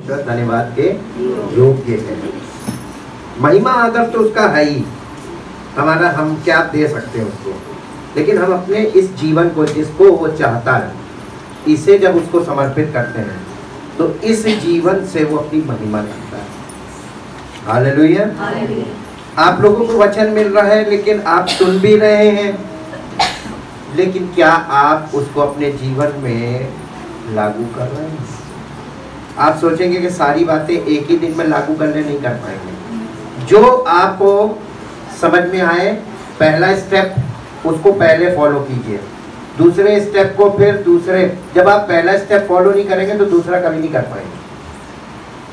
धन्यवाद के योग्य है। महिमा आदर तो उसका है ही, हमारा हम क्या दे सकते हैं उसको, लेकिन हम अपने इस जीवन को जिसको वो चाहता है इसे जब उसको समर्पित करते हैं तो इस जीवन से वो अपनी महिमा करता है। हालेलुया। आप लोगों को वचन मिल रहा है लेकिन आप सुन भी रहे हैं, लेकिन क्या आप उसको अपने जीवन में लागू कर रहे हैं? आप सोचेंगे कि सारी बातें एक ही दिन में लागू करने नहीं कर पाएंगे। जो आपको समझ में आए पहला स्टेप उसको पहले फॉलो कीजिए, दूसरे स्टेप को फिर दूसरे। जब आप पहला स्टेप फॉलो नहीं करेंगे तो दूसरा कभी नहीं कर पाएंगे।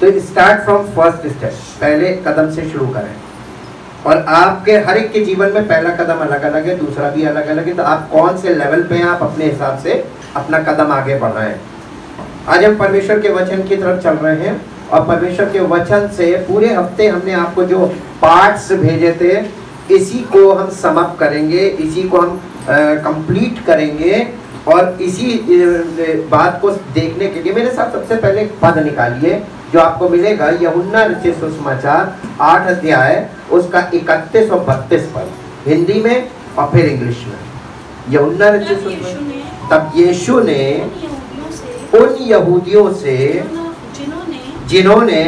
तो स्टार्ट फ्रॉम फर्स्ट स्टेप, पहले कदम से शुरू करें। और आपके हर एक के जीवन में पहला कदम अलग अलग है, दूसरा भी अलग अलग है। तो आप कौन से लेवल पे हैं, आप अपने हिसाब से अपना कदम आगे बढ़ाएं। आज हम परमेश्वर के वचन की तरफ चल रहे हैं और परमेश्वर के वचन से पूरे हफ्ते हमने आपको जो पार्ट्स भेजे थे इसी को हम समाप्त करेंगे, इसी को हम कंप्लीट करेंगे। और इसी बात को देखने के लिए मेरे साथ सबसे पहले एक पद निकालिए जो आपको मिलेगा यूहन्ना रचित सुसमाचार 8 अध्याय उसका 31 और 32 पद, हिंदी में और फिर इंग्लिश में। यूहन्ना रचित सुसमाचार। तब यीशु ने उन यहूदियों से जिन्होंने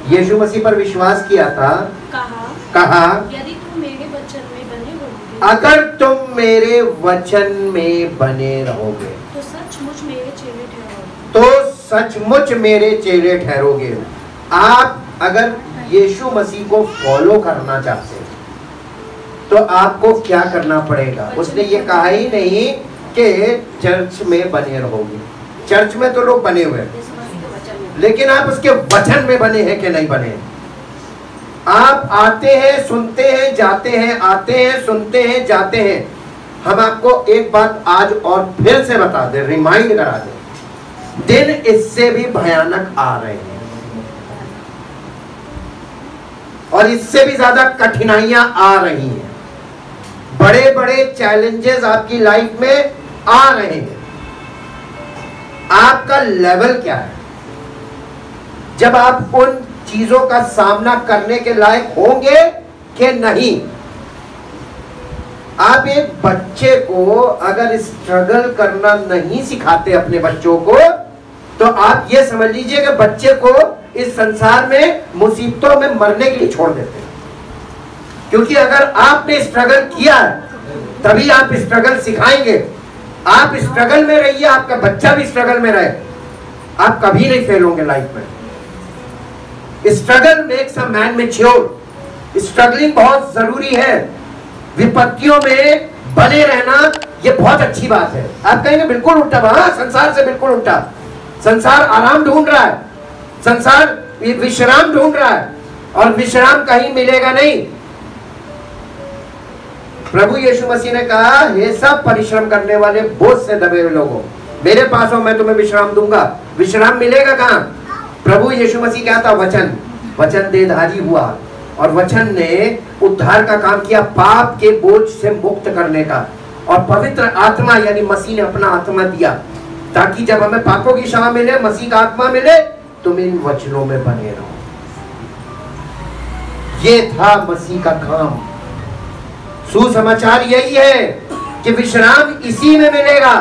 यीशु मसीह पर विश्वास किया था कहा यदि तुम मेरे वचन में बने रहोगे, अगर तुम मेरे वचन में बने रहोगे तो सचमुच मेरे चेले ठहरोगे। तो सचमुच मेरे चेले ठहरोगे। आप अगर यीशु मसीह को फॉलो करना चाहते हैं तो आपको क्या करना पड़ेगा? उसने ये कहा ही नहीं कि चर्च में बने रहोगे। चर्च में तो लोग बने हुए हैं, लेकिन आप उसके वचन में बने हैं कि नहीं बने हैं? आप आते हैं, सुनते हैं, जाते हैं, आते हैं, सुनते हैं, जाते हैं। हम आपको एक बात आज और फिर से बता दें, रिमाइंड करा दें, दिन इससे भी भयानक आ रहे हैं और इससे भी ज्यादा कठिनाइयां आ रही हैं। बड़े बड़े चैलेंजेस आपकी लाइफ में आ रहे हैं। आपका लेवल क्या है? जब आप उन चीजों का सामना करने के लायक होंगे कि नहीं? आप एक बच्चे को अगर स्ट्रगल करना नहीं सिखाते अपने बच्चों को, तो आप ये समझ लीजिए कि बच्चे को इस संसार में मुसीबतों में मरने के लिए छोड़ देते हैं। क्योंकि अगर आपने स्ट्रगल किया तभी आप स्ट्रगल सिखाएंगे। आप स्ट्रगल में रहिए, आपका बच्चा भी स्ट्रगल में रहे, आप कभी नहीं फेल होंगे लाइफ में। Struggle makes a man mature. Struggling बहुत जरूरी है। विपत्तियों में बने रहना ये बहुत अच्छी बात है। आप कहेंगे बिल्कुल उल्टा, हाँ, संसार से बिल्कुल उल्टा। संसार आराम ढूंढ रहा है, संसार विश्राम ढूंढ रहा है और विश्राम कहीं मिलेगा नहीं। प्रभु यीशु मसीह ने कहा, हे सब परिश्रम करने वाले बोझ से दबे हुए लोगों, मेरे पास हो, मैं तुम्हें विश्राम दूंगा। विश्राम मिलेगा कहां? प्रभु यीशु मसीह क्या था? वचन। वचन देहधारी हुआ और वचन ने उद्धार का काम किया, पाप के बोझ से मुक्त करने का। और पवित्र आत्मा यानी मसीह ने अपना आत्मा दिया ताकि जब हमें पापों की क्षमा मिले, मसीह का आत्मा मिले, तुम इन वचनों में बने रहो। ये था मसीह का काम। सुसमाचार यही है कि विश्राम इसी में मिलेगा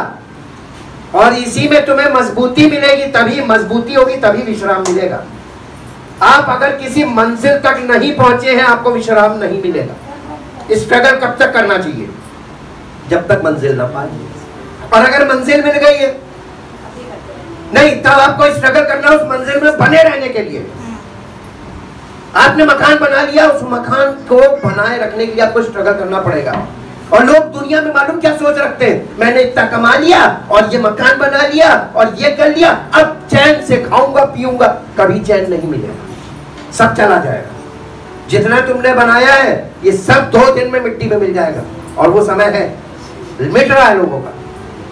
और इसी में तुम्हें मजबूती मिलेगी। तभी मजबूती होगी, तभी विश्राम मिलेगा। आप अगर किसी मंजिल तक नहीं पहुंचे हैं, आपको विश्राम नहीं मिलेगा। स्ट्रगल कब तक करना चाहिए? जब तक मंजिल ना पाए। और अगर मंजिल मिल गई है नहीं, तब आपको स्ट्रगल करना उस मंजिल में बने रहने के लिए। आपने मकान बना लिया, उस मकान को बनाए रखने के लिए आपको स्ट्रगल करना पड़ेगा। और लोग दुनिया में मालूम क्या सोच रखते हैं, मैंने इतना कमा लिया और ये मकान बना लिया और ये कर लिया, अब चैन से खाऊंगा पीऊंगा। कभी चैन नहीं मिलेगा, सब चला जाएगा। जितना तुमने बनाया है ये सब 2 दिन में मिट्टी में मिल जाएगा। और वो समय है, मिट रहा है लोगों का,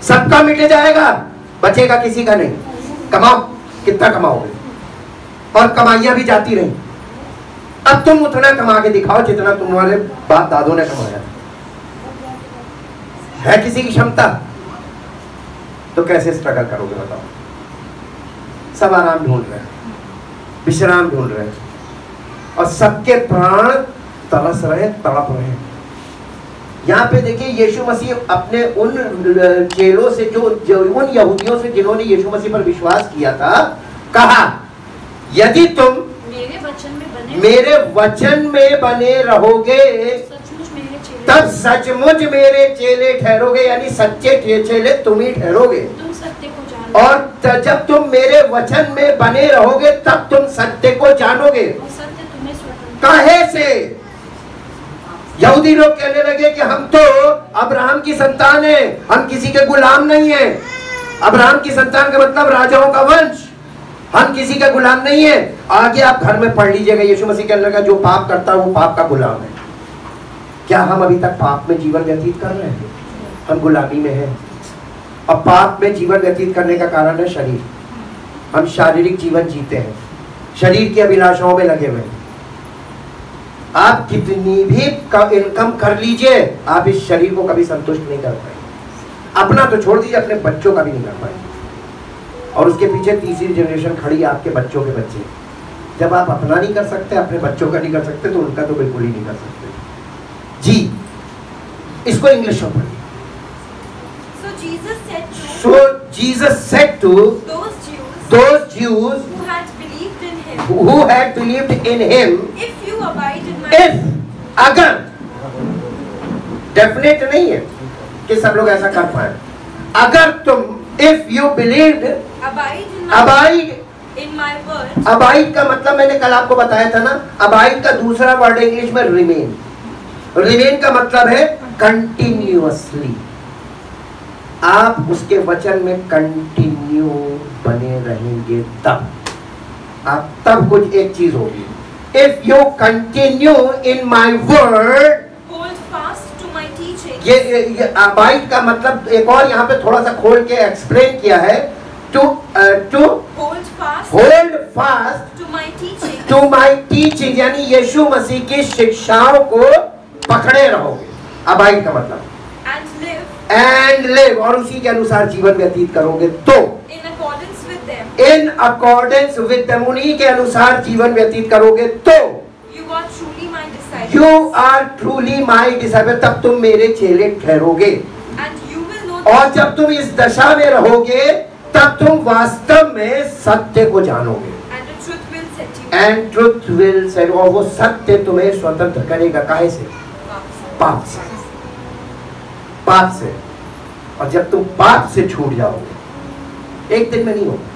सबका मिट जाएगा, बचेगा किसी का नहीं। कमाओ, कितना कमाओगे? और कमाइयां भी जाती रही। अब तुम उतना कमा के दिखाओ जितना तुम्हारे बाप दादों ने कमाया। है किसी की क्षमता? तो कैसे स्ट्रगल करोगे बताओ? सब आराम ढूंढ रहे हैं, विश्राम ढूंढ रहे हैं, और सबके प्राण तरस रहे, तड़प रहे हैं। यहाँ पे देखिए यीशु मसीह अपने उन चेलों से जो उन यहूदियों से जिन्होंने यीशु मसीह पर विश्वास किया था, कहा यदि तुम मेरे वचन में बने रहोगे तब सचमुच मेरे चेले ठहरोगे, यानी सच्चे चेले तुम ही ठहरोगे। तुम सत्य को जानोगे, और जब तुम मेरे वचन में बने रहोगे तब तुम सत्य को जानोगे। और सत्य तुम्हें स्वतंत्र। काहे से? यहूदी लोग कहने लगे कि हम तो अब्राहम की संतान है, हम किसी के गुलाम नहीं है। अब्राहम की संतान का मतलब राजाओं का वंश, हम किसी का गुलाम नहीं है। आगे आप घर में पढ़ लीजिएगा, यीशु मसीह कहने लगा जो पाप करता है वो पाप का गुलाम है। क्या हम अभी तक पाप में जीवन व्यतीत कर रहे हैं? हम गुलामी में हैं। अब पाप में जीवन व्यतीत करने का कारण है शरीर। हम शारीरिक जीवन जीते हैं, शरीर की अभिलाषाओं में लगे हुए हैं। आप कितनी भी इनकम कर लीजिए, आप इस शरीर को कभी संतुष्ट नहीं कर पाएंगे। अपना तो छोड़ दीजिए, अपने बच्चों का भी नहीं कर पाएंगे। और उसके पीछे तीसरी जनरेशन खड़ी है, आपके बच्चों के बच्चे। जब आप अपना नहीं कर सकते, अपने बच्चों का नहीं कर सकते, तो उनका तो बिल्कुल ही नहीं कर सकते जी। इसको इंग्लिश में पढ़िए। So Jesus said to those Jews who had believed in him, if, अगर, डेफिनेट नहीं है कि सब लोग ऐसा कर पाए, अगर तुम, if you believed, abide in my word, abide का मतलब मैंने कल आपको बताया था ना, abide का दूसरा वर्ड इंग्लिश में remain। remain का मतलब है continuously। आप उसके वचन में कंटिन्यू बने रहेंगे तब आप, तब कुछ एक चीज होगी। If you continue in my word, hold fast to my teaching. ये अबाइड का मतलब एक और यहाँ पे थोड़ा सा खोल के एक्सप्लेन किया है, to hold fast to my teaching, यानी यीशु मसीह की शिक्षाओं को पकड़े रहोगे। अबाइड का मतलब एंड लिव, और उसी के अनुसार जीवन व्यतीत करोगे तो इन अकॉर्डेंस विद देम, उन्हीं के अनुसार जीवन व्यतीत करोगे तो you are truly my disciple, तब तुम मेरे चेले ठहरोगे। और जब तुम इस दशा में रहोगे तब तुम वास्तव में सत्य को जानोगे। एंड ट्रुथ विल सेट, और वो सत्य तुम्हें स्वतंत्र करेगा। काहे से? पाप से। पाप से। और जब तुम पाप से छूट जाओगे, एक दिन में नहीं होगा,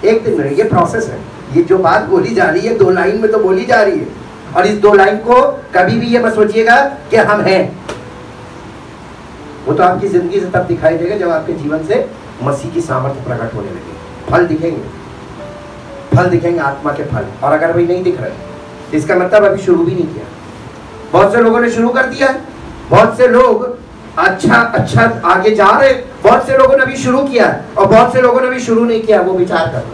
एक दिन में, ये प्रोसेस है। ये जो बात बोली जा रही है 2 लाइन में तो बोली जा रही है, और इस 2 लाइन को कभी भी ये मत सोचिएगा कि हम हैं। वो तो आपकी जिंदगी से तब दिखाई देगा जब आपके जीवन से मसीह की सामर्थ्य प्रकट होने लगे। फल दिखेंगे, फल दिखेंगे, आत्मा के फल। और अगर अभी नहीं दिख रहे, इसका मतलब अभी शुरू भी नहीं किया। बहुत से लोगों ने शुरू कर दिया, बहुत से लोग अच्छा आगे जा रहे, बहुत से लोगों ने अभी शुरू किया, और बहुत से लोगों ने अभी शुरू नहीं किया। वो विचार कर रहे,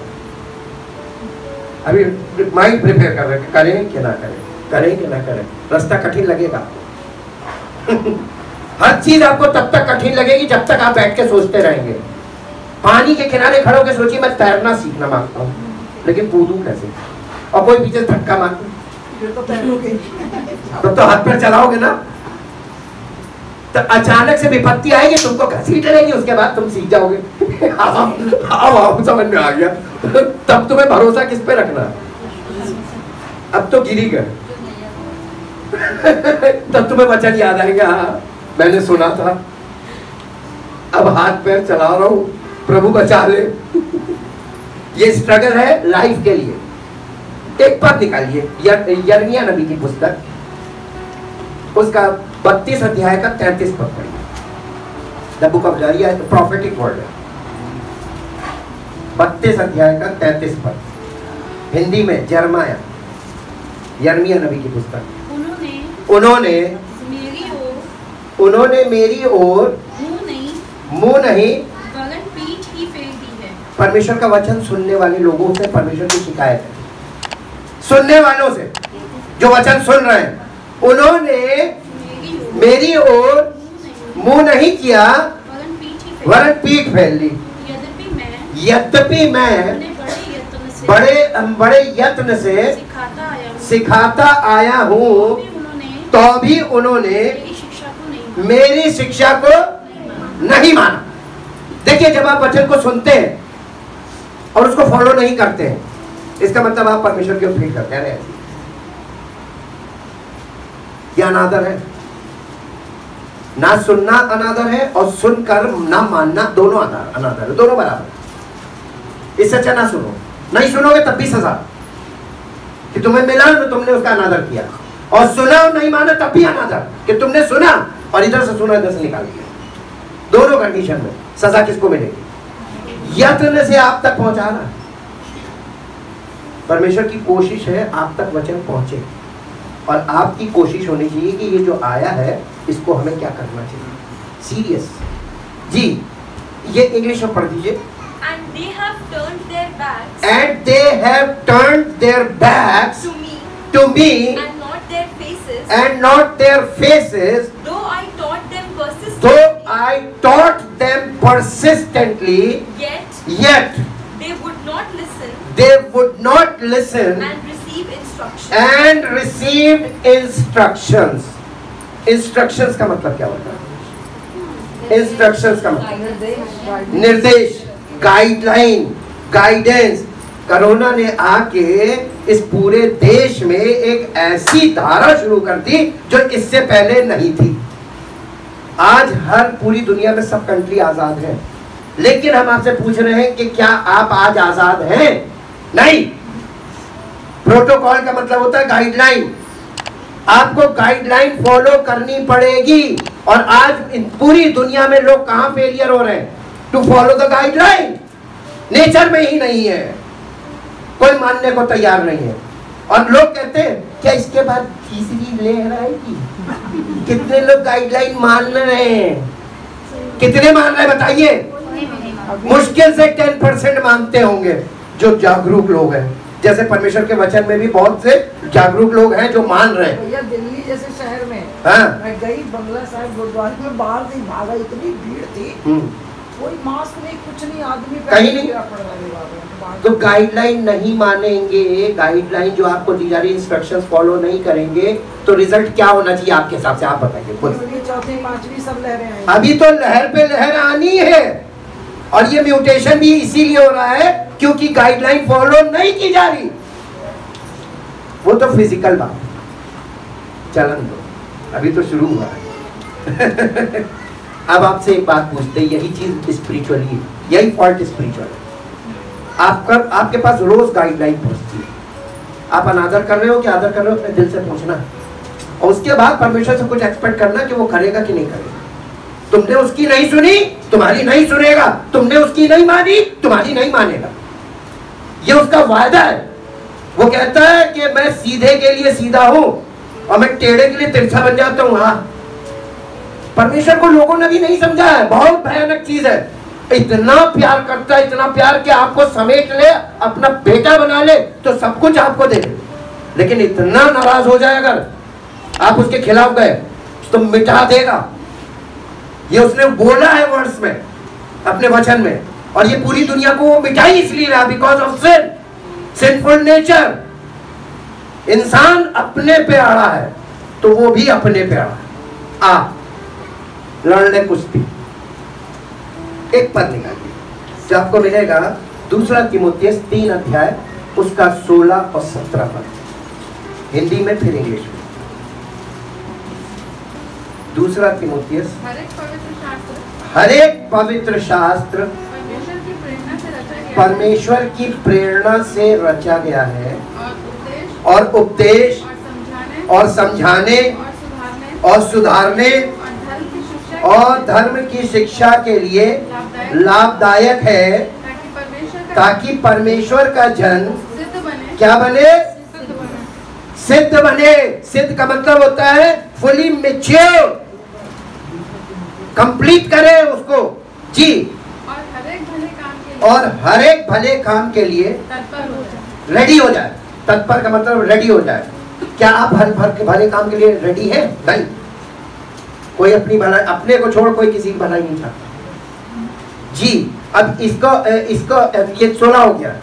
अभी माइंड प्रिपेयर कर रहे, करें कि ना करें, करें कि ना करें। रास्ता कठिन लगेगा हर चीज आपको तब तक कठिन लगेगी जब तक आप बैठ के सोचते रहेंगे। पानी के किनारे खड़े होकर सोचिए मैं तैरना सीखना मांगता हूँ, लेकिन कूदूं कैसे? और कोई पीछे धक्का मार तो हाथ पैर चलाओगे ना, तो अचानक से विपत्ति आएगी, तुमको घसीट लेगी, उसके बाद तुम सीख जाओगे। आओ समझ में आ गया। तब तुम्हें भरोसा किस पे रखना? अब तो गिरी गए तब तुम्हें वचन याद आएगा, हाँ मैंने सुना था, अब हाथ पैर चला रहा हूं, प्रभु बचा ले। ये स्ट्रगल है लाइफ के लिए। एक पद निकालिए, यिर्मयाह नबी की पुस्तक, उसका 32 अध्याय का 33 पद पढ़िए। द बुक ऑफ यिर्मयाह, प्रोफेटिक वर्ड है। 32 अध्याय का 33 पद, हिंदी में यिर्मयाह नबी की पुस्तक। उन्होंने मेरी ओर मुंह नहीं पीठ ही फेर दी है। परमेश्वर का वचन सुनने वाले लोगों से परमेश्वर की शिकायत है, सुनने वालों से जो वचन सुन रहे हैं। उन्होंने मेरी ओर मुंह नहीं किया वरन पीठ फेर ली। यद्यपि मैं से बड़े यत्न से सिखाता आया हूँ, तो भी उन्होंने मेरी शिक्षा को नहीं माना। देखिए, जब आप वचन को सुनते हैं और उसको फॉलो नहीं करते हैं, इसका मतलब आप परमेश्वर के उपयोग करते हैं। यह अनादर है। ना सुनना अनादर है और सुनकर ना मानना दोनों अनादर है, दोनों बराबर। इससे अच्छा ना सुनो, नहीं सुनोगे तब भी सजा कि तुम्हें मिला तो तुमने उसका अनादर किया, और सुना और नहीं माना तब भी अनादर कि तुमने सुना और इधर से सुना इधर से निकाल दिया। दोनों कंडीशन में सजा किसको मिलेगी? यत्न से आप तक पहुंचाना। परमेश्वर की कोशिश है आप तक वचन पहुंचे, और आपकी कोशिश होनी चाहिए कि ये जो आया है इसको हमें क्या करना चाहिए। सीरियस जी, ये इंग्लिश में पढ़ दीजिए। And they have turned their backs. And they have turned their backs to me, and not their faces. And not their faces. Though I taught them persistently. Though I taught them persistently. Yet they would not listen. They would not listen. And receive instructions. And received instructions. Instructions का मतलब क्या होता है? Instructions का मतलब निर्देश, guideline, guidance. Corona ने आके इस पूरे देश में एक ऐसी धारा शुरू कर दी जो इससे पहले नहीं थी। आज हर पूरी दुनिया में सब कंट्री आजाद है, लेकिन हम आपसे पूछ रहे हैं कि क्या आप आज आजाद हैं? नहीं। प्रोटोकॉल का मतलब होता है गाइडलाइन। आपको गाइडलाइन फॉलो करनी पड़ेगी, और आज पूरी दुनिया में लोग कहां फेलियर हो रहे हैं? To follow the guideline. Nature में ही नहीं है, कोई मानने को तैयार नहीं है। और लोग कहते हैं क्या इसके बाद तीसरी लहर आएगी? कितने लोग गाइडलाइन मान रहे हैं? कितने मान रहे हैं बताइए? मुश्किल से 10% मानते होंगे जो जागरूक लोग हैं। जैसे परमेश्वर के वचन में भी बहुत से जागरूक लोग हैं जो मान रहे हैं। भैया दिल्ली जैसे शहर में मैं गई, बंगला साहिब गुरुद्वारे में बाहर से भागा, इतनी भीड़ थी, कोई मास्क नहीं, कुछ नहीं, आदमी कहीं नहीं। तो गाइडलाइन नहीं मानेंगे, गाइडलाइन जो आपको दी जा रही इंस्ट्रक्शंस फॉलो नहीं करेंगे, तो रिजल्ट क्या होना चाहिए आपके हिसाब से? आप बताइए खुद। चौथी पांचवी सब लहरें आई। अभी तो लहर पे लहर आनी है, और ये म्यूटेशन भी इसीलिए हो रहा है क्योंकि गाइडलाइन फॉलो नहीं की जा रही। वो तो फिजिकल बात, चलन दो, अभी तो शुरू हुआ है। अब आपसे एक बात पूछते हैं, यही चीज स्पिरिचुअली, यही फॉल्ट स्पिरिचुअल है। आपके पास रोज गाइडलाइन पहुंचती है, आप अनादर कर रहे हो कि आदर कर रहे हो, अपने दिल से पूछना, और उसके बाद परमेश्वर से कुछ एक्सपेक्ट करना कि वो करेगा कि नहीं करेगा। तुमने उसकी नहीं सुनी, तुम्हारी नहीं सुनेगा। तुमने उसकी नहीं मानी, तुम्हारी नहीं मानेगा। ये उसका वायदा है। वो कहता है कि मैं सीधे के लिए सीधा हूं और मैं टेढ़े के लिए तिरछा बन जाता हूं। हाँ, परमेश्वर को लोगों ने भी नहीं समझा है, बहुत भयानक चीज है। इतना प्यार करता है, इतना प्यार कि आपको समेट ले, अपना बेटा बना ले, तो सब कुछ आपको दे दे, लेकिन इतना नाराज हो जाए अगर आप उसके खिलाफ गए तो मिटा देगा। ये उसने बोला है वर्ड्स में, अपने वचन में, और ये पूरी दुनिया को वो मिटाई इसलिए रहा, because of sin, sinful nature. इंसान अपने पे अड़ा है तो वो भी अपने पे अड़ा। आ लड़ने कुश्ती। एक पद निकालिए जो आपको मिलेगा, दूसरा तीमुथियुस 3 अध्याय उसका 16 और 17 पद, हिंदी में फिर इंग्लिश में। दूसरा तीमुथियुस, हर एक पवित्र शास्त्र परमेश्वर की प्रेरणा से रचा गया है, और उपदेश और समझाने और सुधारने और धर्म की शिक्षा के लिए लाभदायक है, ताकि परमेश्वर का जन क्या बने? सिद्ध बने। सिद्ध का मतलब होता है फुली मैच्योर, कंप्लीट करे उसको जी, और हर एक भले काम के लिए रेडी हो जाए। तत्पर का मतलब रेडी हो जाए। क्या आप हर भले काम के लिए रेडी हैं? नहीं। कोई अपनी भलाई, अपने को छोड़ कोई किसी की भलाई नहीं चाहता जी। अब इसको ये 16 हो गया,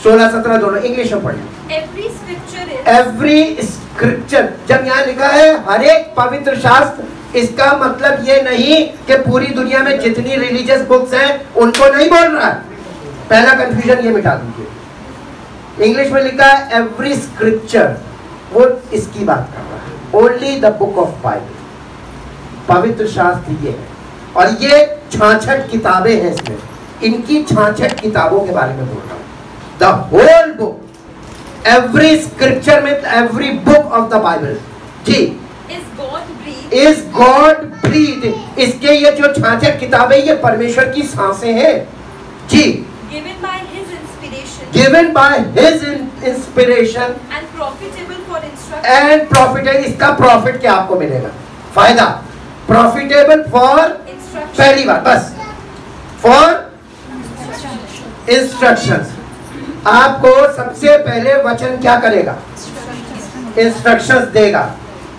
16-17 दोनों इंग्लिश में पढ़िए। एवरी स्क्रिप्चर, जब यहाँ लिखा है हर एक पवित्र शास्त्र, इसका मतलब ये नहीं कि पूरी दुनिया में जितनी रिलीजियस बुक्स हैं उनको नहीं बोल रहा है। पहला कंफ्यूजन ये मिटा दीजिए। इंग्लिश में लिखा है एवरी स्क्रिप्चर, वो इसकी बात कर रहा है। Only the book of Bible, पवित्र शास्त्र ये है। और ये 66 किताबें हैं इसमें, इनकी 66 किताबों के बारे में बोल रहा हूँ। The whole book, every scripture में every book of the Bible जी इज गॉड ब्रीथ। इसके ये जो 66 किताबें, ये परमेश्वर की सांसें हैं जी। Given by his inspiration and profitable for instruction. And profitable, इसका प्रॉफिट क्या आपको मिलेगा? फायदा। Profitable for पहली बात बस, for instructions। आपको सबसे पहले वचन क्या करेगा? इंस्ट्रक्शंस देगा।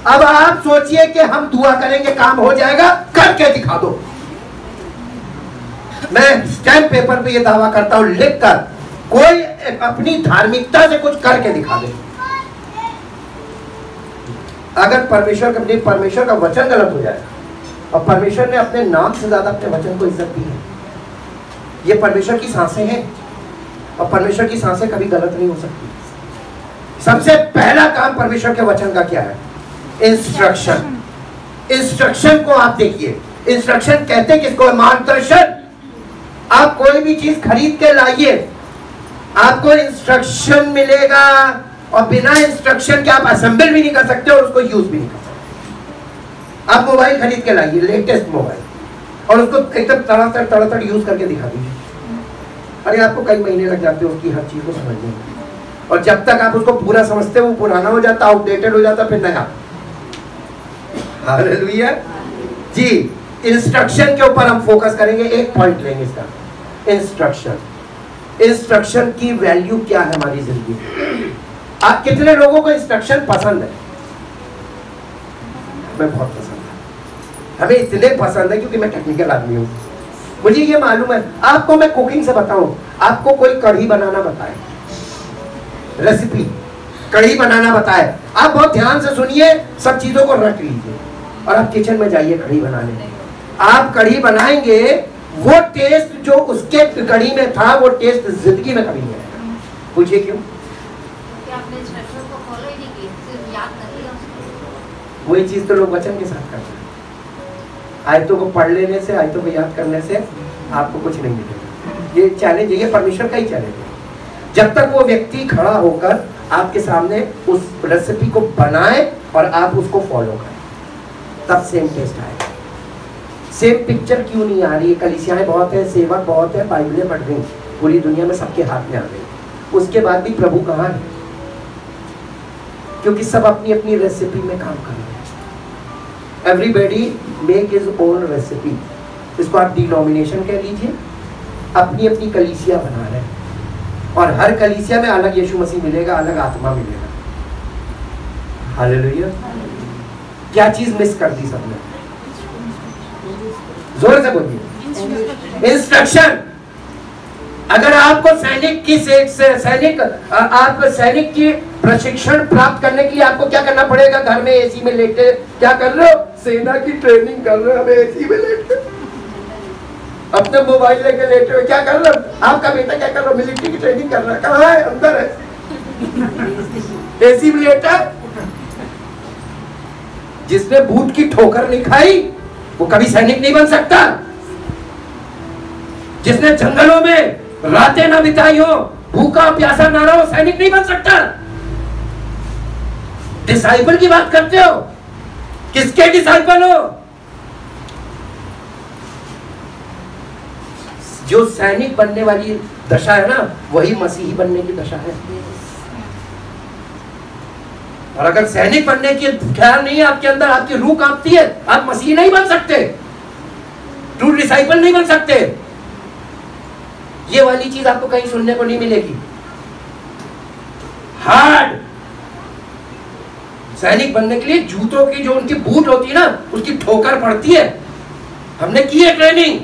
अब आप सोचिए कि हम दुआ करेंगे काम हो जाएगा, करके दिखा दो। मैं स्टैम्प पेपर पे ये दावा करता हूं, लिखकर, कोई अपनी धार्मिकता से कुछ करके दिखा दे। अगर परमेश्वर का वचन गलत हो जाए, और परमेश्वर ने अपने नाम से ज्यादा अपने वचन को इज्जत दी है। ये परमेश्वर की सांसें हैं, और परमेश्वर की सांसें कभी गलत नहीं हो सकती। सबसे पहला काम परमेश्वर के वचन का क्या है? इंस्ट्रक्शन। इंस्ट्रक्शन को आप देखिए, इंस्ट्रक्शन कहते किसको? मार्गदर्शन। आप कोई भी चीज खरीद के लाइए, आपको इंस्ट्रक्शन मिलेगा, और बिना इंस्ट्रक्शन के आप असेंबल भी नहीं कर सकते और उसको यूज भी नहीं कर सकते। आप मोबाइल खरीद के लाइए, लेटेस्ट मोबाइल, और उसको एकदम तड़ातड़ यूज करके दिखा दीजिए। अरे आपको कई महीने लग जाते हैं उसकी हर चीज को समझने में, और जब तक आप उसको पूरा समझते हो वो पुराना हो जाता, आउटडेटेड हो जाता, फिर नया। हालेलुया जी। इंस्ट्रक्शन के ऊपर हम फोकस करेंगे, एक पॉइंट लेंगे इसका, इंस्ट्रक्शन। इंस्ट्रक्शन की वैल्यू क्या है हमारी जिंदगी में? आप कितने लोगों को इंस्ट्रक्शन पसंद है? मैं बहुत पसंद है, हमें इतने पसंद है क्योंकि मैं टेक्निकल आदमी हूँ। मुझे ये मालूम है। आपको मैं कुकिंग से बताऊं, आपको कोई कढ़ी बनाना बताए, रेसिपी कढ़ी बनाना बताए, आप बहुत ध्यान से सुनिए, सब चीजों को रट लीजिए, और आप किचन में जाइए कढ़ी बनाने। आप कढ़ी बनाएंगे, वो टेस्ट जो उसके कढ़ी में था, वो टेस्ट जिंदगी में कभी नहीं आएगा। पूछिए क्यों? वही चीज तो लोग वचन के साथ करते हैं। आयतों को पढ़ लेने से, आयतों को याद करने से आपको कुछ नहीं मिलेगा। ये चैलेंज है, ये परमेश्वर का ही चैलेंज है। जब तक वो व्यक्ति खड़ा होकर आपके सामने उस रेसिपी को बनाए और आप उसको फॉलो करें, तब सेम टेस्ट आएगा। सेम पिक्चर क्यों नहीं आ रही है? कलीसियाएं बहुत है, सेवक बहुत है, बाइबलें पढ़ रही, पूरी दुनिया में सबके हाथ में आ गई, उसके बाद भी प्रभु कहाँ है? क्योंकि सब अपनी अपनी रेसिपी में काम कर रहे हैं। Everybody make his own recipe. इसको आप डिनोमिनेशन कह लीजिए, अपनी अपनी कलीसिया बना रहे हैं, और हर कलीसिया में अलग यीशु मसीह मिलेगा, अलग आत्मा मिलेगा। हालेलुया। क्या चीज मिस कर दी सबने? जोर से बोलिए, इंस्ट्रक्शन। अगर आपको सैनिक की प्रशिक्षण प्राप्त करने के लिए आपको क्या करना पड़ेगा? घर में एसी में लेटे क्या कर रहे हो? सेना की ट्रेनिंग कर रहे हो, हमें एसी में लेटे, अपने मोबाइल लेके लेटे हुए क्या कर रहे हो? आपका बेटा क्या कर रहा है? मिलिट्री की ट्रेनिंग कर रहा है। कहाँ है? अंदर है, एसी में लेटा। जिसने बूट की ठोकर नहीं खाई वो कभी सैनिक नहीं बन सकता। जिसने जंगलों में रातें ना बिताई हो, भूखा प्यासा ना रहा हो, सैनिक नहीं बन सकता। डिसाइपल की बात करते हो, किसके डिसाइपल हो? जो सैनिक बनने वाली दशा है ना, वही मसीही बनने की दशा है। और अगर सैनिक बनने की ख्याल नहीं है आपके अंदर, आपकी रूह कांपती है, आप मसीही नहीं बन सकते, ट्रू डिसाइपल नहीं बन सकते। ये वाली चीज आपको कहीं सुनने को नहीं मिलेगी। हार्ड सैनिक बनने के लिए जूतों की जो उनकी बूट होती है ना, उसकी ठोकर पड़ती है। हमने की है ट्रेनिंग।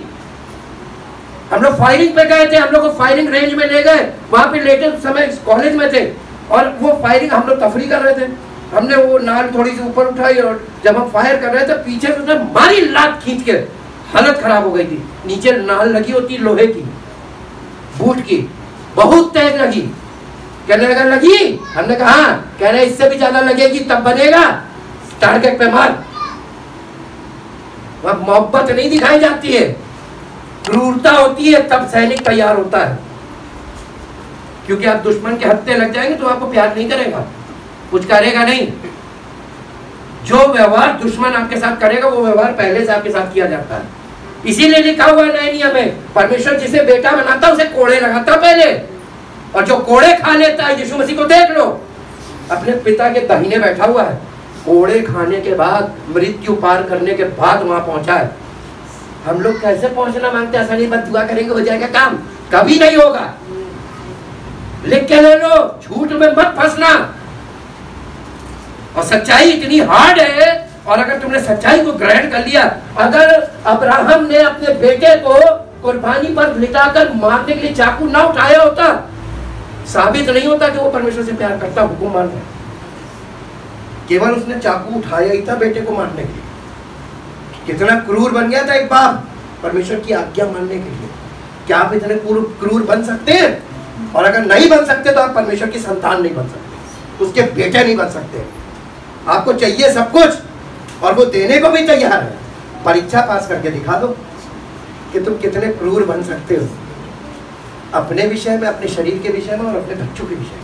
हम लोग फायरिंग पे गए थे, हम लोग को फायरिंग रेंज में ले गए, वहां पे लेटे समय कॉलेज में थे और वो फायरिंग हम लोग तफरी कर रहे थे। हमने वो नाल थोड़ी सी ऊपर उठाई और जब हम फायर कर रहे थे पीछे से उसने मारी लात खींच के, हालत खराब हो गई थी। नीचे नाल लगी होती लोहे की, बूट की, बहुत तेज लगी। कहने लगा लगी? हमने कहा हाँ। कह रहे इससे भी ज्यादा लगेगी तब बनेगा, टारगेट पे मार। वह मोहब्बत नहीं दिखाई जाती है, क्रूरता होती है, तब सैनिक तैयार होता है। क्योंकि आप दुश्मन के हत्थे लग जाएंगे तो आपको प्यार नहीं करेगा, कुछ करेगा नहीं। जो व्यवहार दुश्मन आपके साथ करेगा वो व्यवहार पहले से आपके साथ किया जाता है। इसीलिए लिखा हुआ नए नियम में, परमेश्वर जिसे बेटा बनाता उसे कोड़े लगाता पहले, और जो कोड़े खा लेता है, यीशु मसीह को देख लो, अपने पिता के दाहिने बैठा हुआ है, कोड़े खाने के बाद, मृत्यु पार करने के बाद वहां पहुंचा है। हम लोग कैसे पहुंचना मांगते हैं? आसानी बस दुआ करेंगे हो जाएगा काम, कभी नहीं होगा। लिख के ले लो, झूठ में मत फंसना। और सच्चाई इतनी हार्ड है, और अगर तुमने सच्चाई को ग्रहण कर लिया, अगर अब्राहम ने अपने बेटे को कुर्बानी पर लिटाकर मारने के लिए चाकू ना उठाया होता, साबित नहीं होता कि वो परमेश्वर से प्यार करता, हुक्म मान रहा। केवल उसने चाकू उठाया ही था बेटे को मारने के लिए। कितना क्रूर बन गया था एक बाप परमेश्वर की आज्ञा मानने के लिए। क्या आप इतने क्रूर बन सकते हैं? और अगर नहीं बन सकते तो आप परमेश्वर की संतान नहीं बन सकते, उसके बेटे नहीं बन सकते। आपको चाहिए सब कुछ और वो देने को भी तैयार है। परीक्षा पास करके दिखा दो कि तुम कितने क्रूर बन सकते हो, अपने विषय में, अपने शरीर के विषय में और अपने बच्चों के विषय में।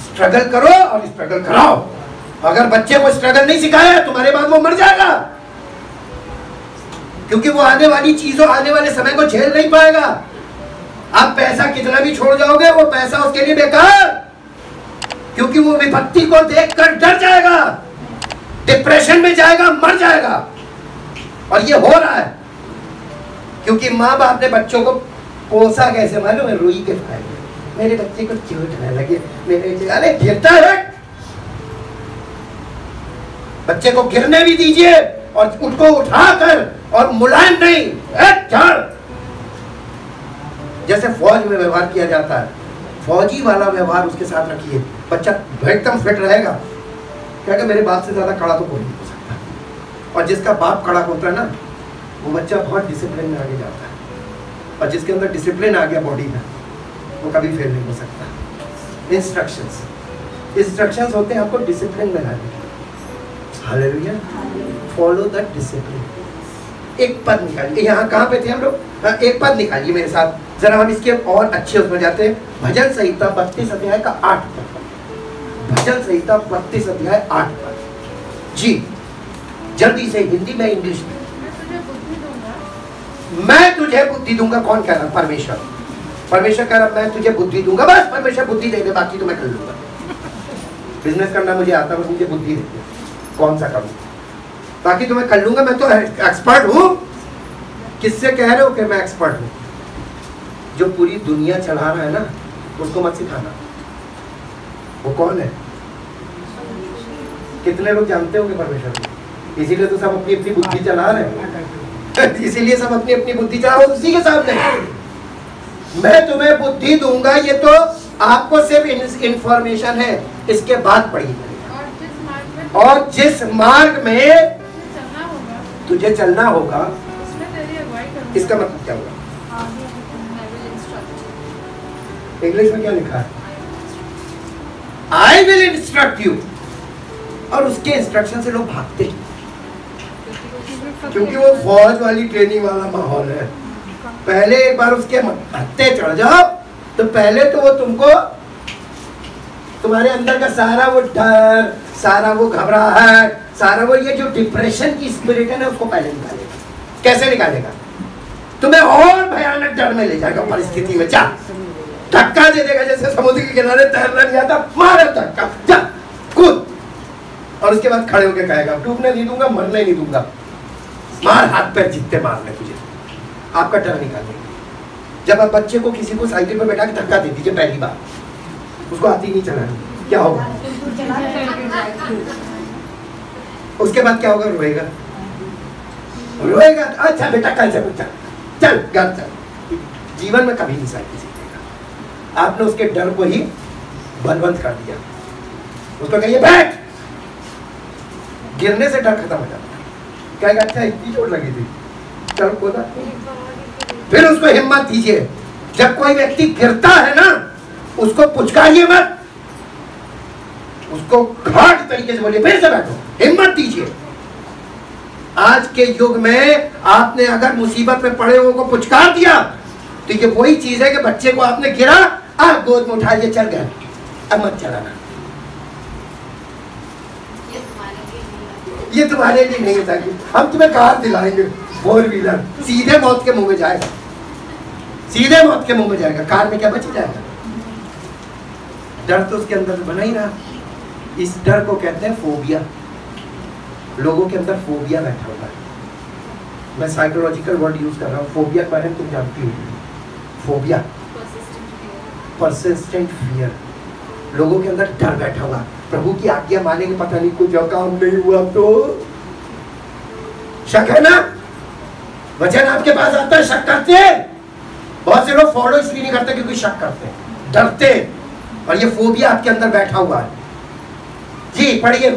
स्ट्रगल करो और स्ट्रगल कराओ। अगर बच्चे को स्ट्रगल नहीं सिखाया तुम्हारे बाद वो मर जाएगा, क्योंकि वो आने वाली चीजों, आने वाले समय को झेल नहीं पाएगा। आप पैसा कितना भी छोड़ जाओगे, वो पैसा उसके लिए बेकार, क्योंकि वो विपत्ति को देखकर डर जाएगा, डिप्रेशन में जाएगा, मर जाएगा। और ये हो रहा है क्योंकि माँ बाप ने बच्चों को पोसा कैसे मालूम है? रुई के फायदे। मेरे बच्चे को चोट न लगे, मेरे अरे गिरता है, बच्चे को गिरने भी दीजिए और उसको उठाकर और मुलायम नहीं, जैसे फौज में व्यवहार किया जाता है, फौजी वाला व्यवहार उसके साथ रखिए। बच्चा एकदम फिट रहेगा, क्या मेरे बाप से ज्यादा कड़ा तो कोई नहीं हो सकता। और जिसका बाप कड़ा होता है ना, वो बच्चा बहुत डिसिप्लिन में आगे जाता है। और जिसके अंदर डिसिप्लिन आ गया बॉडी में, वो कभी फेल नहीं हो सकता। इंस्ट्रक्शंस होते हैं आपको डिसिप्लिन में लाने के। Hallelujah, follow the discipline. एक पद निकालिए, यहाँ कहाँ पे थे हम लोग? एक पद निकालिए मेरे साथ जरा, हम इसके और अच्छे उसमें जाते हैं। भजन संहिता 32 अध्याय का 8 पद। भजन संहिता 32 अध्याय 8 पद। जी जल्दी से, हिंदी में, इंग्लिश में। मैं तुझे बुद्धि दूंगा। कौन कह रहा? परमेश्वर। परमेश्वर कह रहा मैं तुझे बुद्धि दूंगा। बस परमेश्वर बुद्धि दे दे, बाकी तो मैं कर लूंगा। बिजनेस करना मुझे आता है, मुझे बुद्धि दे दे, कौन सा करूँ, बाकी तो मैं कर लूंगा, मैं तो एक्सपर्ट हूँ। किससे कह रहे हो कि मैं एक्सपर्ट हूँ? जो पूरी दुनिया चला रहा है ना, उसको मत सिखाना। वो कौन है? कितने लोग जानते होंगे परमेश्वर को? इसीलिए तो सब अपनी अपनी बुद्धि चला रहे हैं। इसीलिए सब अपनी अपनी बुद्धि चलाओ उसी के सामने। मैं तुम्हें बुद्धि दूंगा, ये तो आपको सिर्फ इंफॉर्मेशन है, इसके बाद पढ़िए। और जिस मार्ग में तुझे चलना होगा, इसका मतलब क्या होगा? इंग्लिश में क्या लिखा है? I will instruct you. और उसके इंस्ट्रक्शन से लोग भागते हैं, क्योंकि वो फौज वाली ट्रेनिंग वाला माहौल है। पहले एक बार उसके हत्थे चढ़ जाओ तो पहले तो वो तुमको, तुम्हारे अंदर का सारा वो डर, सारा वो घबराहट, सारा वो ये जो डिप्रेशन की स्पिरिट है ना, उसको पहले निकालेगा। कैसे निकालेगा? तुम्हें और भयानक डर में ले जाएगा परिस्थिति में। जा, धक्का दे देगा, जैसे समुद्र के किनारे तैरना नहीं आता, मारे धक्का, जा कूद। और उसके बाद खड़े होकर कहेगा डूबने नहीं दूंगा, मरने नहीं दूंगा, मार हाथ पैर जितने मारने तुझे। आपका डर निकालेगा। जब आप बच्चे को, किसी को साइकिल पर बैठा के धक्का दे दीजिए पहली बार, उसको आती नहीं चलानी, क्या होगा? उसके बाद क्या होगा? रोएगा। रोएगा, अच्छा बेटा कल से बच्चा चल घर चल। जीवन में कभी नहीं साइकिल सीखेगा। आपने उसके डर को ही बलवंत कर दिया। उसको कहिए बैठ, गिरने से डर खत्म हो जाता है। क्या अच्छा इतनी चोट लगी थी, चल कूदा। फिर उसको हिम्मत दीजिए। जब कोई व्यक्ति गिरता है ना, उसको पुचकारिए मत, उसको घाट तरीके से बोलिए फिर से बैठो, हिम्मत दीजिए। आज के युग में आपने अगर मुसीबत में पड़े हुए को पुचकार दिया तो ये वही चीज है कि बच्चे को आपने गिरा, आप गोद में उठा लिए चल गए, अब मत चलाना। ये तुम्हारे लिए नहीं है, हम तुम्हें कार दिलाएंगे 4 व्हीलर, सीधे मौत के मुंह में जाएगा, सीधे मौत के मुंह में जाएगा। कार में क्या बच जाएगा? डर तो उसके अंदर बना ही रहा। इस डर को कहते हैं फोबिया। लोगों के अंदर फोबिया बैठा हुआ है। मैं साइकोलॉजिकल वर्ड यूज कर रहा हूँ। फोबिया के बारे में तुम जानती हो? Phobia, persistent fear. लोगों के अंदर डर बैठा हुआ। प्रभु की आज्ञा मानेंगे, पता नहीं कुछ काम नहीं हुआ तो शक है ना। वचन आपके पास आता है, शक करते हैं। बहुत से लोग फॉलो इसलिए नहीं करते क्योंकि शक करते हैं, डरते हैं, और ये फोबिया आपके अंदर बैठा हुआ है। जी पढ़िए,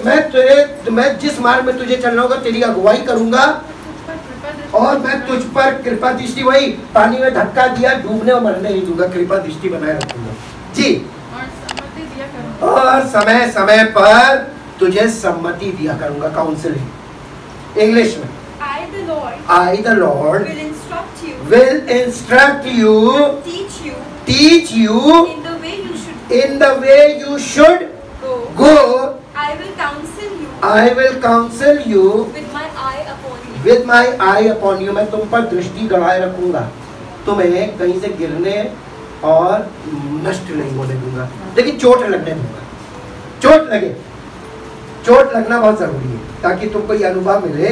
मैं जिस मार्ग में तुझे चलना होगा तेरी अगुवाई करूंगा और मैं तुझ पर कृपा दृष्टि, वही पानी में धक्का दिया, डूबने और मरने नहीं दूंगा, कृपा दृष्टि बनाए रखूंगा। जी, और समय समय पर तुझे सम्मति दिया करूंगा, काउंसलिंग। इंग्लिश में I the Lord will instruct you, teach you in the way you should go. I will counsel you with my eye upon you. मैं तुम पर दृष्टि गड़ाए रखूंगा, तुम्हें कहीं से गिरने और नष्ट नहीं होने दूंगा, लेकिन चोट लगने दूंगा। चोट लगे, चोट लगना बहुत जरूरी है ताकि तुमको ये अनुभव मिले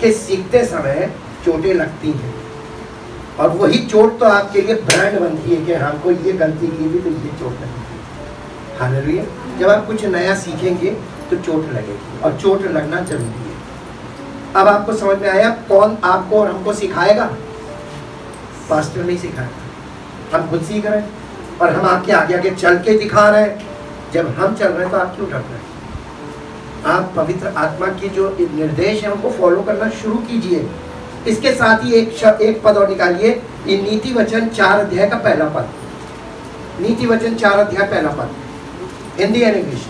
कि सीखते समय चोटें लगती हैं, और वही चोट तो आपके लिए ब्रांड बनती है कि हमको ये गलती की थी तो ये चोट लगी। हालेलुया। जब आप कुछ नया सीखेंगे तो चोट लगेगी, और चोट लगना जरूरी है। अब आपको समझ में आया कौन आपको और हमको सिखाएगा? पास्टर नहीं सिखाएगा, हम खुद सीख रहे हैं, और हम आपके आगे आगे चल के दिखा रहे हैं। जब हम चल रहे हैं तो आप क्यों डर रहे हैं? आप पवित्र आत्मा की जो निर्देश है उनको फॉलो करना शुरू कीजिए। इसके साथ ही एक पद और निकालिए, नीति वचन 4 अध्याय का पहला पद। नीति वचन 4 अध्याय पहला पद, हिंदी एंड इंग्लिश।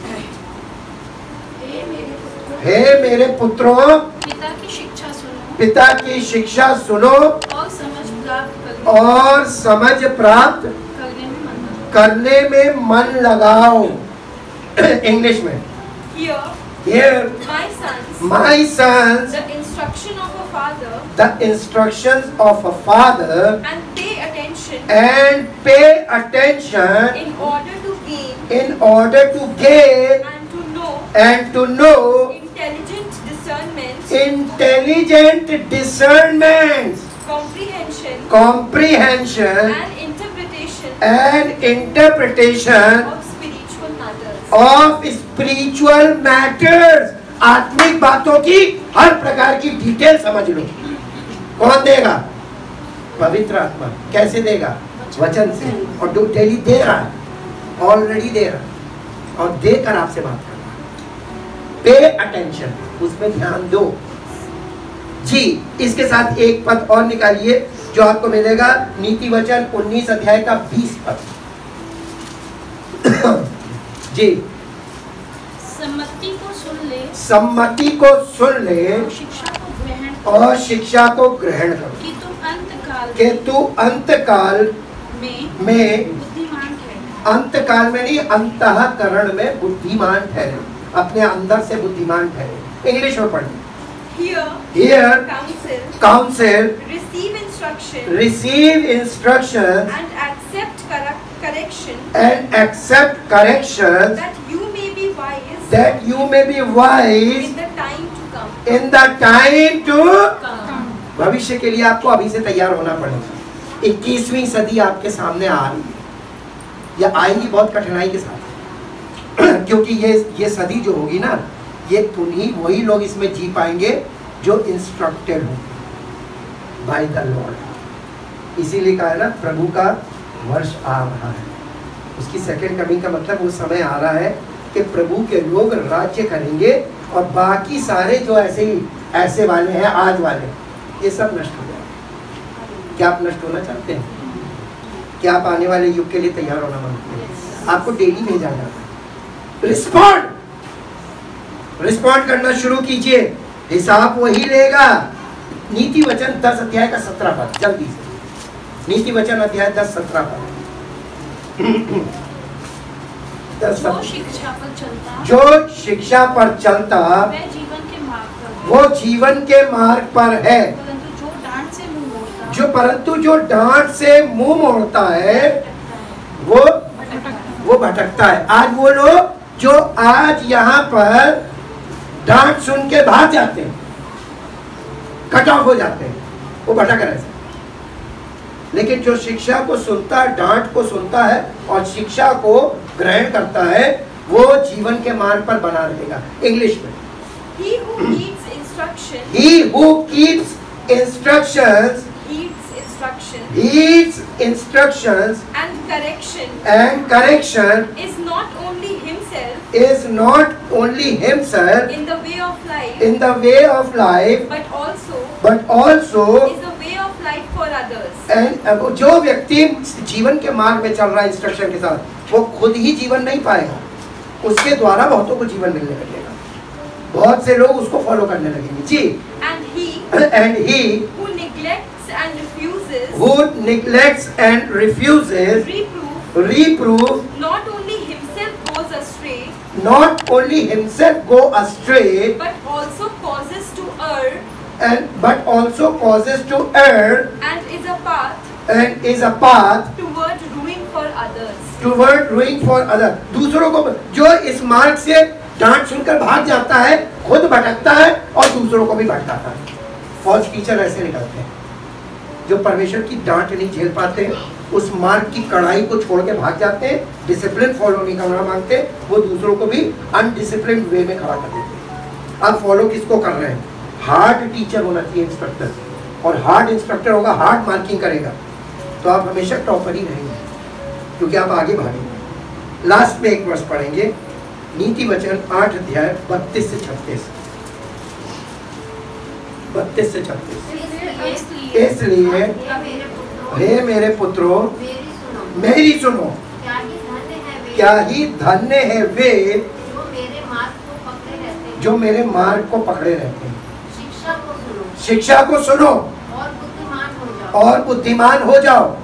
हे मेरे पुत्रों, पिता की शिक्षा सुनो, पिता की शिक्षा सुनो और समझ प्राप्त करने में मन लगाओ। इंग्लिश में, Hear, my sons, the instructions of a father, and pay attention in order to gain and to know intelligent discernment, comprehension and interpretation of spiritual matters. आत्मिक बातों की हर प्रकार की डिटेल समझ लो। कौन देगा? पवित्र आत्मा। कैसे देगा? वचन से, और जो डेली दे रहा है, ऑलरेडी दे रहा है, और देकर आपसे बात कर रहा है। पे अटेंशन, उसमें ध्यान दो। जी, इसके साथ एक पद और निकालिए जो आपको मिलेगा, नीति वचन 19 अध्याय का 20 पद। जी, सम्मति को सुन ले और शिक्षा को ग्रहण करो कि तू अंतकाल में अंतकाल में नहीं, अंतःकरण में बुद्धिमान ठहरे, अपने अंदर से बुद्धिमान ठहरे। इंग्लिश में पढ़िए। Hear counsel, receive instruction and accept correction, that you may be wise in the time to come. भविष्य के लिए आपको अभी से तैयार होना पड़ेगा। 21वीं सदी आपके सामने आ रही है, या आएगी बहुत कठिनाई के साथ, क्योंकि ये सदी जो होगी ना, ये उन्हीं वही लोग इसमें जी पाएंगे जो इंस्ट्रक्टेड होंगे बाय द लॉर्ड। इसीलिए कहा है ना, प्रभु का वर्ष आ रहा है। उसकी सेकंड कमिंग का मतलब वो समय आ रहा है कि प्रभु के लोग राज्य करेंगे और बाकी सारे जो ऐसे ही ऐसे वाले हैं आज वाले, ये सब नष्ट हो जाएंगे। क्या आप नष्ट होना चाहते हैं? क्या आप आने वाले युग के लिए तैयार होना मांगते हैं? आपको डेली भेजा जाता है, रिस्पॉन्ड करना शुरू कीजिए, हिसाब वही लेगा। नीति वचन 10 अध्याय का 17 पद, जल्दी से नीति वचन अध्याय 10-17 पद। जो शिक्षा पर चलता, जो शिक्षा पर चलता वह जीवन के मार्ग पर है। वो जीवन के मार्ग पर है, परंतु जो डांट से मुंह मोड़ता है वो भटकता है। आज वो लोग जो आज यहाँ पर डांट सुन के भाग जाते हैं, कट ऑफ हो जाते हैं, वो भटक रहे हैं। लेकिन जो शिक्षा को सुनता है, डांट को सुनता है और शिक्षा को ग्रहण करता है, वो जीवन के मार्ग पर बना रहेगा। इंग्लिश में He who keeps instruction, heeds instructions and correction is not only himself in the way of life, but also is the way of life for others. and जो व्यक्ति जीवन के मार्ग में चल रहा है इंस्ट्रक्शन के साथ, वो खुद ही जीवन नहीं पाएगा, उसके द्वारा बहुतों को जीवन मिलने लगेगा, बहुत से लोग उसको फॉलो करने लगेंगे। जी, and he who neglects and refuses reproof not only himself goes astray, but also causes to err, and is a path toward ruin for others. दूसरों को, जो इस मार्ग से डांट सुनकर भाग जाता है, खुद भटकता है और दूसरों को भी भटकाता है। फॉल्स टीचर ऐसे निकलते हैं, जो परमेश्वर की डांट नहीं झेल पाते, उस मार्ग की कड़ाई को छोड़ के भाग जाते हैं, डिसिप्लिन फॉलो नहीं करना मांगते, वो दूसरों को भी अनडिसिप्लिन वे में खड़ा कर देते हैं। आप फॉलो किसको कर रहे हैं? हार्ड टीचर होना चाहिए इंस्ट्रक्टर, और हार्ड इंस्ट्रक्टर होगा, हार्ड मार्किंग करेगा, तो आप हमेशा टॉपर ही रहेंगे, क्योंकि आप आगे भागेंगे। लास्ट में एक वर्ष पढ़ेंगे, नीति वचन 8 अध्याय 32 से 36। 32 से 36। इसलिए हे मेरे पुत्रों, मेरी सुनो, क्या ही धन्य है वे जो मेरे मार्ग को पकड़े रहते हैं। शिक्षा को सुनो और बुद्धिमान हो जाओ,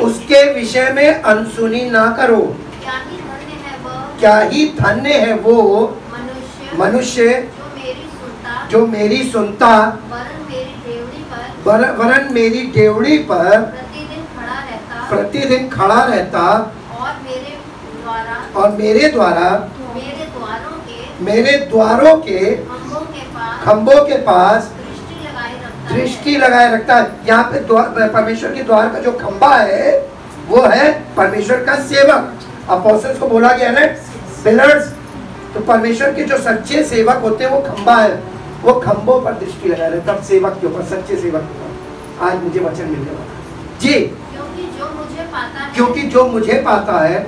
उसके विषय में अनसुनी ना करो। क्या ही धन्य है वो मनुष्य जो मेरी सुनता, वरन मेरी डेवड़ी पर प्रतिदिन खड़ा रहता, और मेरे द्वारों के खंभों के पास दृष्टि लगाए रखता है। यहाँ पे परमेश्वर के द्वार का जो खंभा है, वो है परमेश्वर का सेवक। अपोस्टल्स को बोला गया है पिलर्स, तो परमेश्वर के जो सच्चे सेवक होते हैं वो खंभा है, वो खंभों पर दृष्टि लगाए रहता है, सेवक के ऊपर, सच्चे सेवक के ऊपर। आज मुझे वचन मिलने वाला जी, क्योंकि जो मुझे पाता है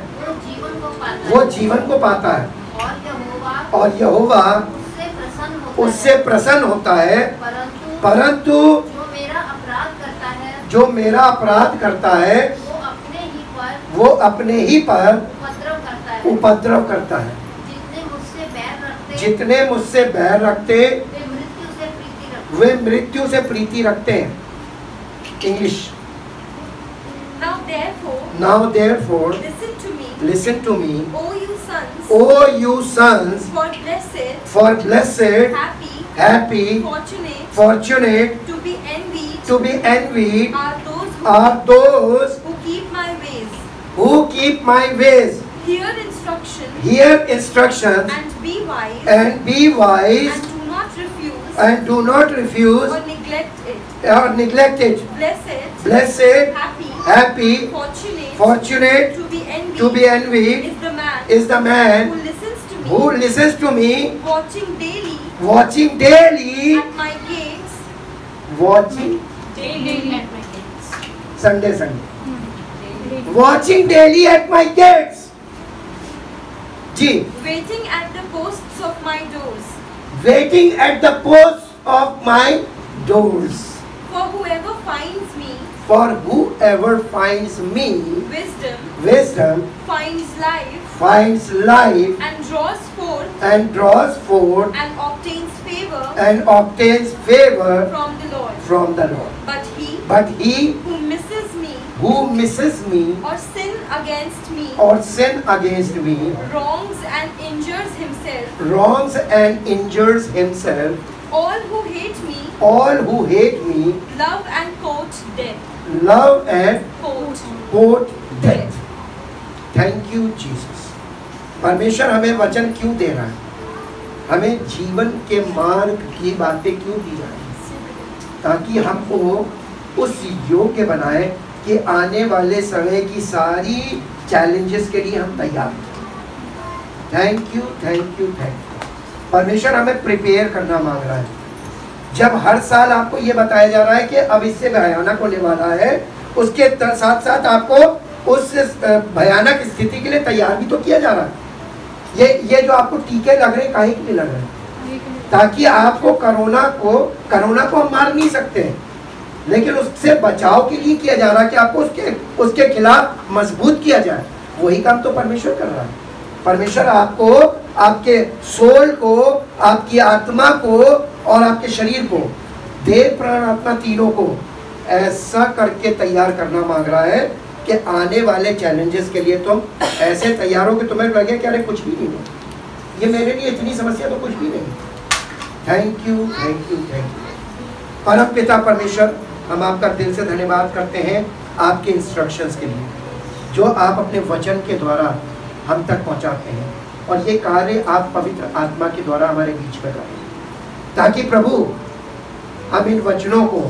वो जीवन को पाता है, और यहोवा उससे प्रसन्न होता है। परंतु जो मेरा अपराध करता है वो अपने ही पर उपद्रव करता है। जितने मुझसे बैर रखते वे मृत्यु से प्रीति रखते हैं। English, Now therefore listen to me, O you sons, for blessed, happy, fortunate, to be envied are those who keep my ways. Hear instruction and be wise, and do not refuse or neglect it. Blessed, happy, fortunate, to be envied is the man who listens to me, watching daily Sunday watching daily at my gates. जी, waiting at the posts of my doors, waiting at the post of my doors. for whoever finds me For whoever finds me wisdom finds life and draws forth and obtains favor from the Lord. But he who misses me or sin against me wrongs and injures himself. All who hate me love and court death. Thank you Jesus. परमेश्वर हमें वचन क्यों दे रहा है? हमें जीवन के मार्ग की बातें क्यों दी जा रही है? ताकि हमको उस योग्य बनाए कि आने वाले समय की सारी चैलेंजेस के लिए हम तैयार हैं। Thank you. परमेश्वर हमें प्रिपेयर करना मांग रहा है। जब हर साल आपको ये बताया जा रहा है कि अब इससे भयानक होने वाला है, उसके साथ साथ आपको उस भयानक स्थिति के लिए तैयार भी तो किया जा रहा है। ये जो आपको टीके लग रहे हैं, काहे के लिए लग रहे हैं? ताकि आपको कोरोना को हम मार नहीं सकते हैं, लेकिन उससे बचाव के लिए किया जा रहा है कि आपको उसके खिलाफ मजबूत किया जाए। वही काम तो परमेश्वर कर रहा है। परमेश्वर आपको, आपके सोल को, आपकी आत्मा को और आपके शरीर को, देह प्राण आत्मा तीनों को ऐसा करके तैयार करना मांग रहा है कि आने वाले चैलेंजेस के लिए तुम ऐसे तैयार हो कि तुम्हें लगे कि अरे कुछ भी नहीं है, ये मेरे लिए इतनी समस्या तो कुछ भी नहीं। Thank you. परम पिता परमेश्वर, हम आपका दिल से धन्यवाद करते हैं आपके इंस्ट्रक्शंस के लिए, जो आप अपने वचन के द्वारा हम तक पहुंचाते हैं, और ये कार्य आप पवित्र आत्मा के द्वारा हमारे बीच में करें, ताकि प्रभु हम इन वचनों को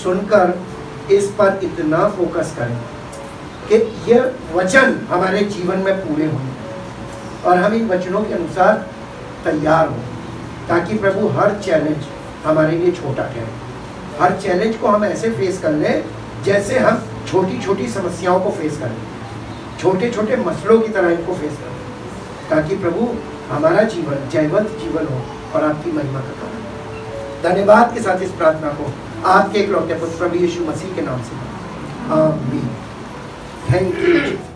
सुनकर इस पर इतना फोकस करें कि यह वचन हमारे जीवन में पूरे हों और हम इन वचनों के अनुसार तैयार हों, ताकि प्रभु हर चैलेंज हमारे लिए छोटा ठहरे। हर चैलेंज को हम ऐसे फेस कर लें जैसे हम छोटी छोटी समस्याओं को फेस करें, छोटे छोटे मसलों की तरह इनको फेस करें, ताकि प्रभु हमारा जीवन जयवंत जीवन हो और आपकी महिमा का कारण। धन्यवाद के साथ इस प्रार्थना को आपके इकलौते पुत्र प्रभु यीशु मसीह के नाम से आमीन। Thank you.